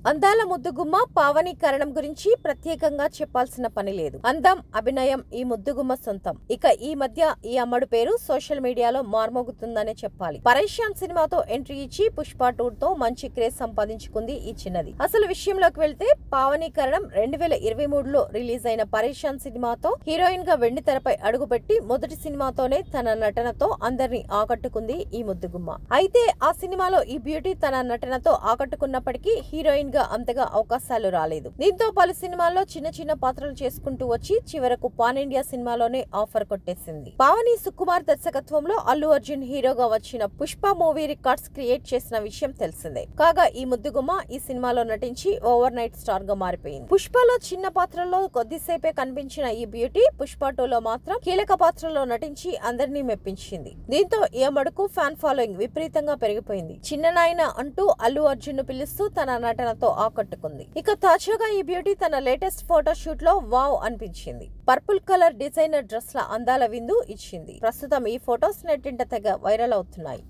అందాల ముద్దుగుమ్మ పావని కరణం గురించి ప్రత్యేకంగా చెప్పాల్సిన పని లేదు. అందం, అభినయం ఈ ముద్దుగుమ్మ సొంతం. ఇక ఈ మధ్య ఈ అమ్మడు పేరు సోషల్ మీడియాలో మార్మోగుతుందనే చెప్పాలి. పరేషాన్ సినిమాతో ఎంట్రీ ఇచ్చి పుష్ప 2 తో మంచి క్రేజ్ సంపాదించుకుంది ఈ చిన్నది. అసలు విషయంలోకి వెళ్తే పావని కరణం 2023లో రిలీజ్ అయిన పరేషాన్ సినిమాతో హీరోయిన్ గా వెండి తెరపై అడుగుపెట్టి మొదటి సినిమాతోనే తన నటనతో అందరినీ ఆకట్టుకుంది ఈ ముద్దుగుమ్మ. అయితే ఆ సినిమాలో ఈ బ్యూటీ తన నటనతో ఆకట్టుకున్నప్పటికీ హీరోయిన్ అంతగా అవకాశాలు రాలేదు. దీంతో పలు సినిమాల్లో చిన్న చిన్న పాత్రలు చేసుకుంటూ వచ్చి చివరకు పాన్ ఇండియా సినిమాలోనే ఆఫర్ కొట్టేసింది. పావని సుకుమార్ దర్శకత్వంలో అల్లు అర్జున్ హీరోగా వచ్చిన పుష్ప మూవీ రికార్డ్స్ క్రియేట్ చేసిన విషయం తెలిసిందే. కాగా ఈ ముద్దుగుమ్మ ఈ సినిమాలో నటించి ఓవర్ నైట్ స్టార్ గా మారిపోయింది. పుష్పలో చిన్న పాత్రలో కొద్దిసేపే కనిపించిన ఈ బ్యూటీ పుష్ప 2లో మాత్రం కీలక పాత్రలో నటించి అందరినీ మెప్పించింది. దీంతో ఈ అమ్మడుకు ఫ్యాన్ ఫాలోయింగ్ విపరీతంగా పెరిగిపోయింది. చిన్న నాయన అంటూ అల్లు అర్జున్ ను పిలుస్తూ తన నటనతో ఆకట్టుకుంది. ఇక తాజాగా ఈ బ్యూటీ తన లేటెస్ట్ ఫోటో షూట్ లో వావ్ అనిపించింది. పర్పుల్ కలర్ డిజైనర్ డ్రెస్ ల అందాల విందు ఇచ్చింది. ప్రస్తుతం ఈ ఫొటోస్ నెట్టింట తెగ వైరల్ అవుతున్నాయి.